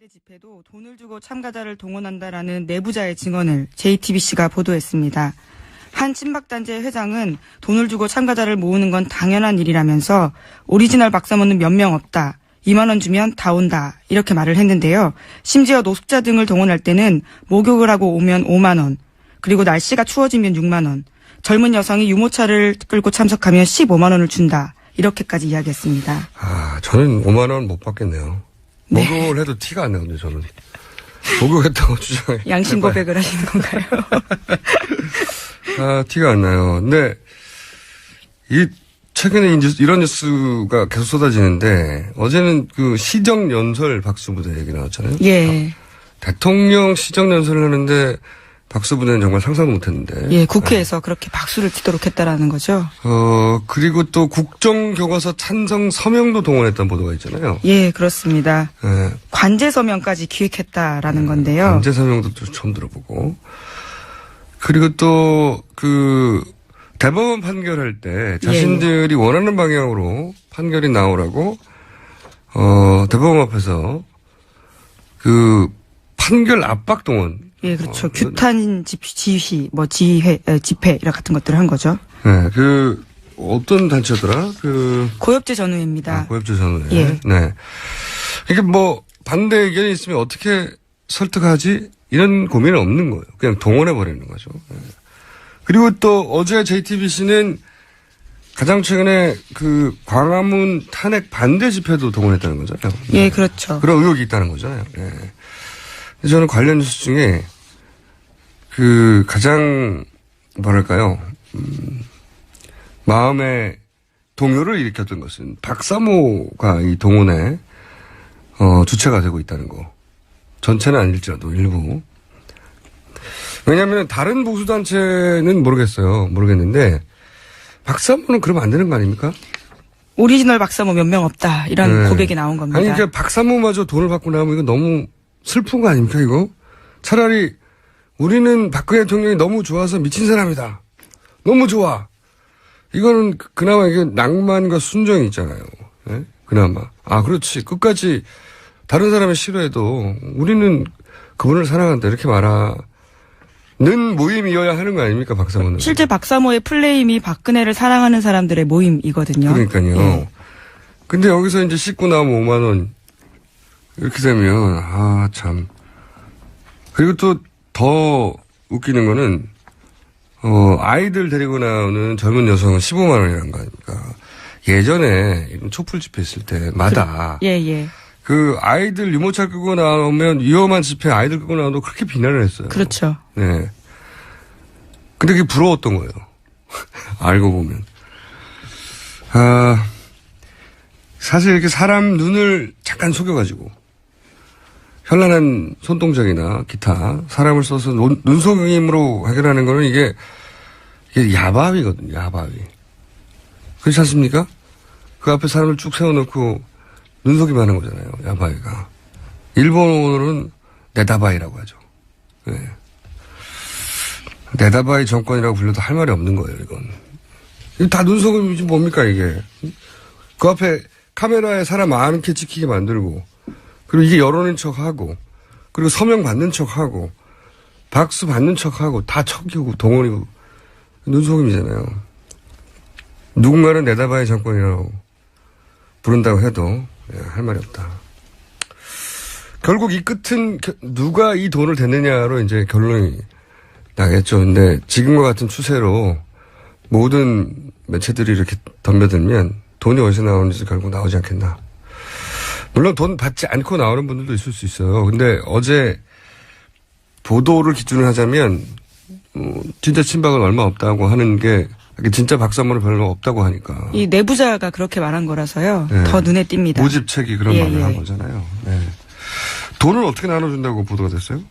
집회도 돈을 주고 참가자를 동원한다라는 내부자의 증언을 JTBC가 보도했습니다. 한 친박단체 회장은 돈을 주고 참가자를 모으는 건 당연한 일이라면서 오리지널 박사모는 몇 명 없다. 2만 원 주면 다 온다. 이렇게 말을 했는데요. 심지어 노숙자 등을 동원할 때는 목욕을 하고 오면 5만 원. 그리고 날씨가 추워지면 6만 원. 젊은 여성이 유모차를 끌고 참석하면 15만 원을 준다. 이렇게까지 이야기했습니다. 저는 5만 원 못 받겠네요. 네. 목욕을 해도 티가 안 나거든요, 저는. 목욕했다고 주장해. 양심 고백을 하시는 건가요? 티가 안 나요. 근데, 최근에 이런 뉴스가 계속 쏟아지는데, 어제는 그 시정연설 박수부대 얘기 나왔잖아요. 예. 대통령 시정연설을 하는데, 박수부대는 정말 상상도 못 했는데. 예, 국회에서 그렇게 박수를 치도록 했다라는 거죠. 그리고 또 국정교과서 찬성 서명도 동원했던 보도가 있잖아요. 예, 그렇습니다. 예. 관제 서명까지 기획했다라는 건데요. 관제 서명도 또 처음 들어보고. 그리고 또 대법원 판결할 때 자신들이 원하는 방향으로 판결이 나오라고 대법원 앞에서 판결 압박 동원. 예, 그렇죠. 규탄 지휘, 집회 이런 같은 것들을 한 거죠. 네, 어떤 단체더라? 고엽제 전우회입니다. 고엽제 전우회. 예. 네. 이게 반대 의견이 있으면 어떻게 설득하지? 이런 고민은 없는 거예요. 그냥 동원해버리는 거죠. 네. 그리고 또 어제 JTBC는 가장 최근에 광화문 탄핵 반대 집회도 동원했다는 거잖아요. 예, 그렇죠. 그런 의혹이 있다는 거잖아요. 네. 저는 관련 뉴스 중에 가장 뭐랄까요, 마음의 동요를 일으켰던 것은 박사모가 이 동원에 주체가 되고 있다는 거. 전체는 아닐지라도 일부. 왜냐하면 다른 보수단체는 모르겠는데 박사모는 그러면 안 되는 거 아닙니까? 오리지널 박사모 몇 명 없다. 이런 고백이 나온 겁니다. 아니, 그러니까 박사모마저 돈을 받고 나오면 이거 너무 슬픈 거 아닙니까, 이거? 차라리 우리는 박근혜 대통령이 너무 좋아서 미친 사람이다. 너무 좋아. 이거는 그나마 이게 낭만과 순정이 있잖아요. 네? 그나마. 그렇지. 끝까지 다른 사람이 싫어해도 우리는 그분을 사랑한다. 이렇게 말하는 모임이어야 하는 거 아닙니까, 박사모는? 실제 박사모의 플레임이 박근혜를 사랑하는 사람들의 모임이거든요. 그러니까요. 예. 근데 여기서 이제 씻고 나오면 5만 원. 이렇게 되면, 참. 그리고 또 더 웃기는 거는, 아이들 데리고 나오는 젊은 여성은 15만 원이라는 거 아닙니까? 예전에 이런 촛불 집회 있을 때마다. 예. 아이들 유모차 끌고 나오면 위험한 집회 아이들 끌고 나와도 그렇게 비난을 했어요. 그렇죠. 네. 근데 그게 부러웠던 거예요. 알고 보면. 사실 이렇게 사람 눈을 잠깐 속여가지고, 현란한 손동작이나 기타, 사람을 써서 눈속임으로 해결하는 거는 이게 야바위거든요, 야바위. 그렇지 않습니까? 그 앞에 사람을 쭉 세워놓고 눈속임 하는 거잖아요, 야바위가. 일본어로는 네다바이라고 하죠. 네. 네다바이 정권이라고 불러도 할 말이 없는 거예요, 이건. 다 눈속임이지 뭡니까, 이게. 그 앞에 카메라에 사람 많게 찍히게 만들고, 그리고 이게 여론인 척하고, 그리고 서명 받는 척하고, 박수 받는 척하고, 다 척이고, 동원이고, 눈속임이잖아요. 누군가는 네다바이 정권이라고 부른다고 해도 할 말이 없다. 결국 이 끝은 누가 이 돈을 댔느냐로 이제 결론이 나겠죠. 근데 지금과 같은 추세로 모든 매체들이 이렇게 덤벼들면 돈이 어디서 나오는지 결국 나오지 않겠나. 물론 돈 받지 않고 나오는 분들도 있을 수 있어요. 근데 어제 보도를 기준으로 하자면 진짜 친박은 얼마 없다고 하는 게 진짜 박사모는 별로 없다고 하니까. 이 내부자가 그렇게 말한 거라서요. 네. 더 눈에 띕니다. 모집책이 그런 말을 한 거잖아요. 네. 돈을 어떻게 나눠준다고 보도가 됐어요?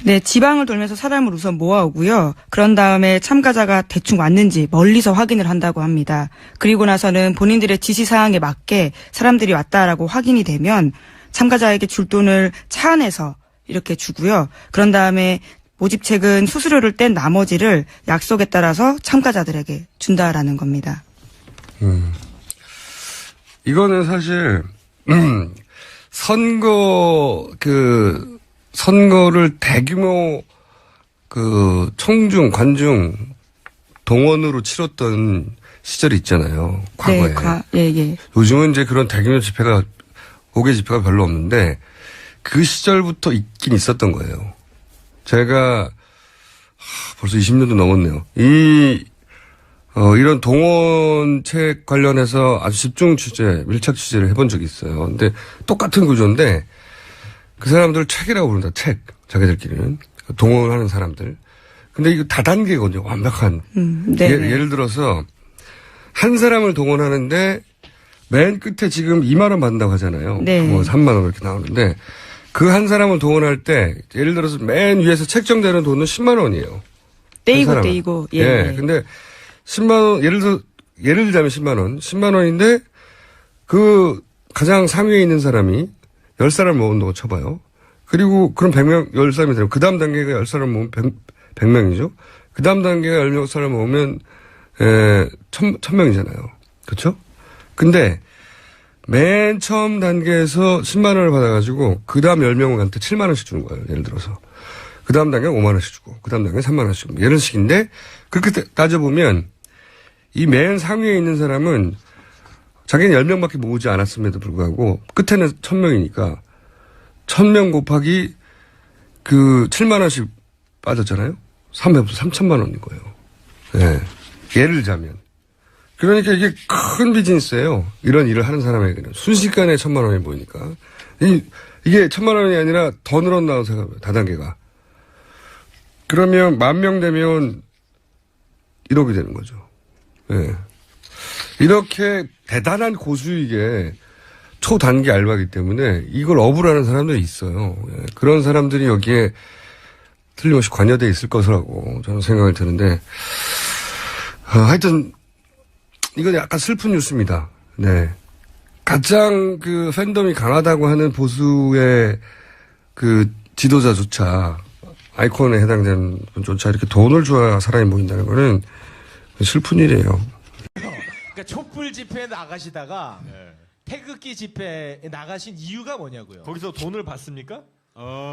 네, 지방을 돌면서 사람을 우선 모아오고요. 그런 다음에 참가자가 대충 왔는지 멀리서 확인을 한다고 합니다. 그리고 나서는 본인들의 지시사항에 맞게 사람들이 왔다라고 확인이 되면 참가자에게 줄 돈을 차 안에서 이렇게 주고요. 그런 다음에 모집책은 수수료를 뗀 나머지를 약속에 따라서 참가자들에게 준다라는 겁니다. 이거는 사실 선거를 대규모 청중, 관중 동원으로 치렀던 시절이 있잖아요. 과거에. 예. 요즘은 이제 그런 대규모 집회가, 5개 집회가 별로 없는데 그 시절부터 있긴 있었던 거예요. 제가 벌써 20년도 넘었네요. 이런 동원책 관련해서 아주 집중 취재, 밀착 취재를 해본 적이 있어요. 근데 똑같은 구조인데 그 사람들 책이라고 부른다. 책. 자기들끼리는. 동원하는 사람들. 근데 이거 다단계거든요. 완벽한. 예를 들어서 한 사람을 동원하는데 맨 끝에 지금 2만 원 받는다고 하잖아요. 네. 뭐 3만 원 이렇게 나오는데 그 한 사람을 동원할 때 예를 들어서 맨 위에서 책정되는 돈은 10만 원이에요. 떼이고. 예. 근데 10만 원, 예를 들자면 10만 원. 10만 원인데 그 가장 상위에 있는 사람이 10사람 모은다고 쳐봐요. 그리고 그럼 100명, 10사람이 되면 그 다음 단계가 10사람 모으면 100명이죠. 그 다음 단계가 10사람 모으면 1000명이잖아요. 그렇죠? 근데 맨 처음 단계에서 10만 원을 받아가지고 그 다음 10명한테 7만 원씩 주는 거예요. 예를 들어서. 그 다음 단계 5만 원씩 주고 그 다음 단계 3만 원씩 주고 이런 식인데 그렇게 따져보면 이 맨 상위에 있는 사람은 자기는 10명밖에 모으지 않았음에도 불구하고 끝에는 1000명이니까 1000명 곱하기 그 7만 원씩 빠졌잖아요. 3천만 원인 거예요. 네. 예를 들자면. 그러니까 이게 큰 비즈니스예요. 이런 일을 하는 사람에게는. 순식간에 1000만 원이 모이니까. 이게 1000만 원이 아니라 더 늘었나고 생각해요. 다단계가. 그러면 10,000명 되면 1억이 되는 거죠. 예. 이렇게 대단한 고수익의 초단기 알바기 때문에 이걸 업으라는 사람들이 있어요. 예. 그런 사람들이 여기에 틀림없이 관여되어 있을 것이라고 저는 생각을 드는데, 하여튼, 이건 약간 슬픈 뉴스입니다. 네. 가장 팬덤이 강하다고 하는 보수의 지도자조차, 아이콘에 해당되는 분조차 이렇게 돈을 줘야 사람이 모인다는 거는 슬픈 일이에요. 그러니까 촛불 집회에 나가시다가 태극기 집회에 나가신 이유가 뭐냐고요? 거기서 돈을 받습니까?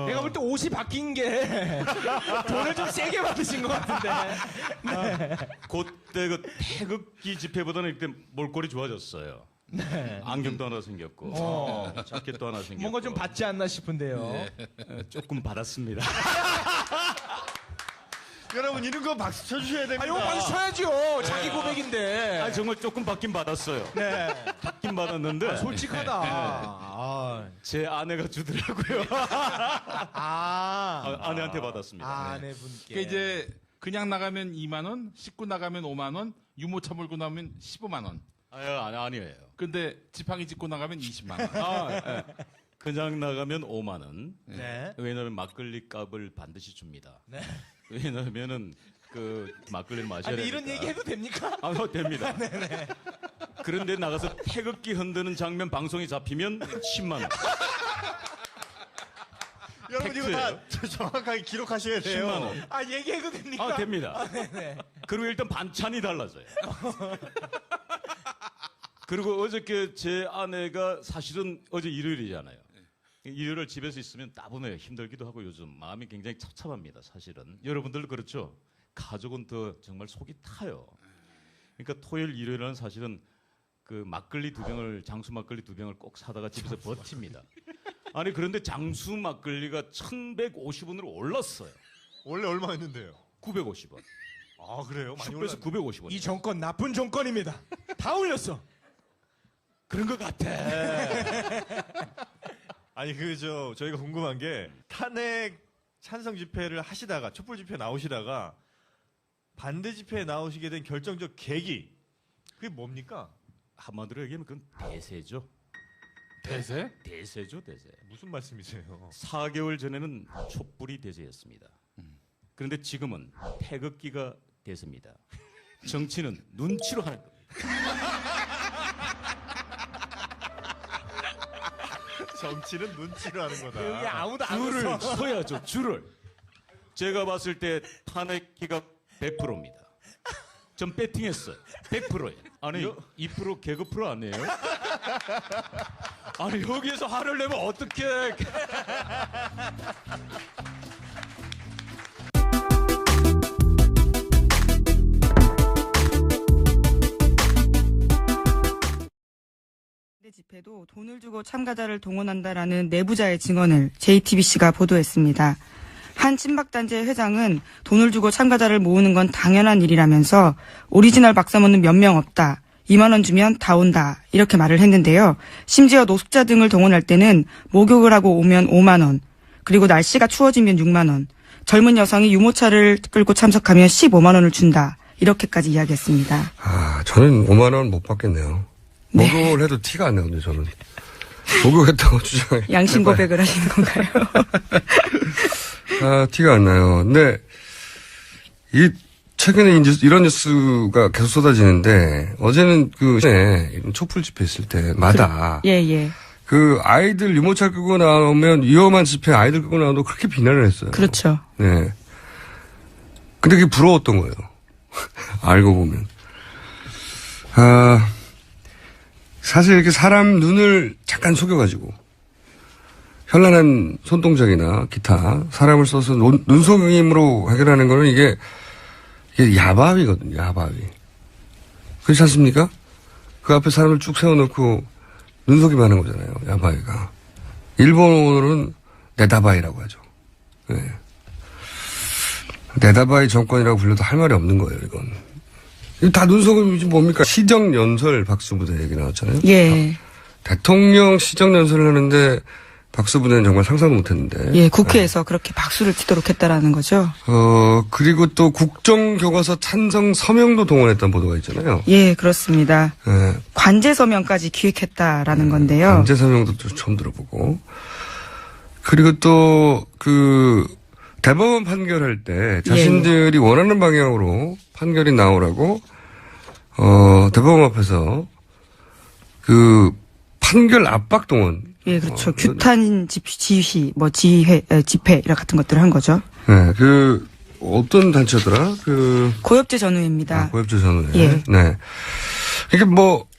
내가 볼 때 옷이 바뀐 게 돈을 좀 세게 받으신 것 같은데. 그때 그 태극기 집회보다는 이때 몰골이 좋아졌어요. 네. 안경도 하나 생겼고, 자켓도 하나 생겼고. 뭔가 좀 받지 않나 싶은데요. 조금 받았습니다. 여러분 이런 거 박수 쳐주셔야 됩니다. 이거 박수 쳐야죠. 자기 고백인데. 아 정말 조금 받긴 받았어요. 네. 받긴 받았는데 솔직하다. 제 아내가 주더라고요. 아내한테 받았습니다. 아내분께. 그러니까 이제 그냥 나가면 2만 원, 식구 나가면 5만 원, 유모차 몰고 나오면 15만 원. 아니에요. 근데 지팡이 짚고 나가면 20만 원. 그냥 나가면 5만 원. 네. 왜냐하면 막걸리 값을 반드시 줍니다. 네. 왜냐하면은 막걸리를 마셔야 아니 되니까. 이런 얘기 해도 됩니까? 됩니다. 그런데 나가서 태극기 흔드는 장면 방송이 잡히면 10만 원. 여러분 이거 다 정확하게 기록하셔야 돼요. 10만 원. 얘기해도 됩니까? 됩니다. 그리고 일단 반찬이 달라져요. 그리고 어저께 제 아내가 사실은 어제 일요일이잖아요. 일요일을 집에서 있으면 따분해요. 힘들기도 하고 요즘 마음이 굉장히 찹찹합니다. 사실은. 여러분들도 그렇죠. 가족은 더 정말 속이 타요. 그러니까 토요일, 일요일은 사실은 장수 막걸리 2병을 꼭 사다가 집에서 버팁니다. 아니 그런데 장수 막걸리가 1,150원으로 올랐어요. 원래 얼마였는데요? 950원. 아 그래요? 많이 슈퍼에서 올랐네. 950원. 이 정권 나쁜 정권입니다. 다 올렸어. 그런 것 같아. 아니 저희가 궁금한 게 탄핵 찬성 집회를 하시다가 촛불 집회 나오시다가 반대 집회에 나오시게 된 결정적 계기 그게 뭡니까? 한마디로 얘기하면 그건 대세죠. 대세? 대세죠, 대세. 무슨 말씀이세요? 4개월 전에는 촛불이 대세였습니다. 그런데 지금은 태극기가 대세입니다. 정치는 눈치로 하는 겁니다. 정치는 눈치로 하는 거다. 여기 아무도 안 줄을 웃어. 서야죠, 줄을. 제가 봤을 때 탄핵 기각 100%입니다. 전 배팅했어요. 100%에. 아니 2% 개그 프로 아니에요? 아니 여기에서 화를 내면 어떻게? 집회도 돈을 주고 참가자를 동원한다라는 내부자의 증언을 JTBC가 보도했습니다. 한 친박단체 회장은 돈을 주고 참가자를 모으는 건 당연한 일이라면서 오리지널 박사모는 몇 명 없다. 2만 원 주면 다 온다. 이렇게 말을 했는데요. 심지어 노숙자 등을 동원할 때는 목욕을 하고 오면 5만 원. 그리고 날씨가 추워지면 6만 원. 젊은 여성이 유모차를 끌고 참석하면 15만 원을 준다. 이렇게까지 이야기했습니다. 아, 저는 5만 원 못 받겠네요. 목욕을 해도 티가 안 나거든요, 저는. 목욕했다고 주장해. 양심 고백을 하시는 건가요? 아, 티가 안 나요. 근데, 최근에 이런 뉴스가 계속 쏟아지는데, 어제는 이런 촛불 집회 있을 때마다. 예. 그 아이들 유모차 끌고 나오면 위험한 집회 아이들 끌고 나오도 그렇게 비난을 했어요. 그렇죠. 네. 근데 그게 부러웠던 거예요. 알고 보면. 사실 이렇게 사람 눈을 잠깐 속여가지고 현란한 손동작이나 기타 사람을 써서 눈속임으로 해결하는 거는 이게 야바위거든요. 야바위. 그렇지 않습니까? 그 앞에 사람을 쭉 세워놓고 눈속임 하는 거잖아요. 야바위가. 일본어로는 네다바이라고 하죠. 네. 네다바이 정권이라고 불러도 할 말이 없는 거예요. 이건. 이거 다 눈속임이지 뭡니까? 시정연설 박수부대 얘기 나왔잖아요. 예. 대통령 시정연설을 하는데 박수부대는 정말 상상도 못했는데. 예, 국회에서 그렇게 박수를 치도록 했다라는 거죠. 그리고 또 국정교과서 찬성 서명도 동원했다는 보도가 있잖아요. 예, 그렇습니다. 네. 관제 서명까지 기획했다라는 건데요. 관제 서명도 좀 처음 들어보고. 그리고 또 대법원 판결할 때 자신들이 원하는 방향으로 판결이 나오라고 대법원 앞에서 판결 압박 동원. 예, 그렇죠. 규탄 지휘, 집회 이런 같은 것들을 한 거죠. 네, 어떤 단체더라? 고엽제 전우회입니다. 고엽제 전우회. 예. 네. 이게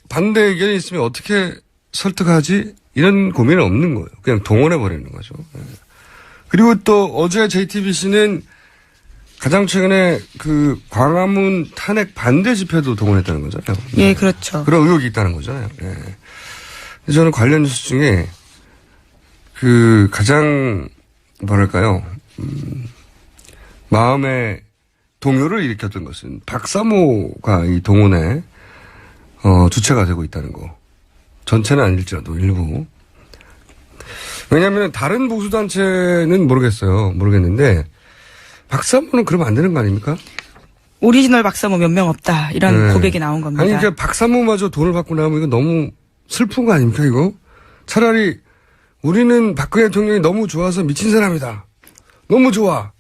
반대 의견이 있으면 어떻게 설득하지? 이런 고민은 없는 거예요. 그냥 동원해버리는 거죠. 네. 그리고 또 어제 JTBC는 가장 최근에 광화문 탄핵 반대 집회도 동원했다는 거잖아요. 네. 예, 그렇죠. 그런 의혹이 있다는 거잖아요. 네. 저는 관련 뉴스 중에 가장 뭐랄까요, 마음에 동요를 일으켰던 것은 박사모가 이 동원에 주체가 되고 있다는 거. 전체는 아닐지라도 일부. 왜냐하면 다른 보수단체는 모르겠는데 박사모는 그러면 안 되는 거 아닙니까? 오리지널 박사모 몇 명 없다 이런 네. 고백이 나온 겁니다. 아니 그러니까 박사모마저 돈을 받고 나오면 이거 너무 슬픈 거 아닙니까 이거? 차라리 우리는 박근혜 대통령이 너무 좋아서 미친 사람이다. 너무 좋아.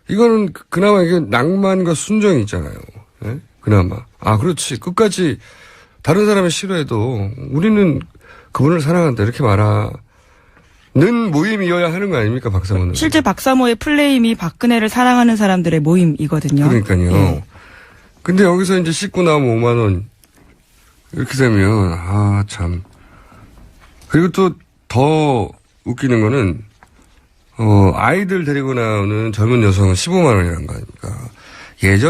이거는 그나마 이게 낭만과 순정이 있잖아요. 네? 그나마. 그렇지. 끝까지 다른 사람이 싫어해도 우리는 그분을 사랑한다. 이렇게 말하는 모임이어야 하는 거 아닙니까, 박사모는? 실제 박사모의 플레임이 박근혜를 사랑하는 사람들의 모임이거든요. 그러니까요. 예. 근데 여기서 이제 씻고 나오면 5만 원. 이렇게 되면, 참. 그리고 또 더 웃기는 거는, 아이들 데리고 나오는 젊은 여성은 15만 원이라는 거 아닙니까? 예전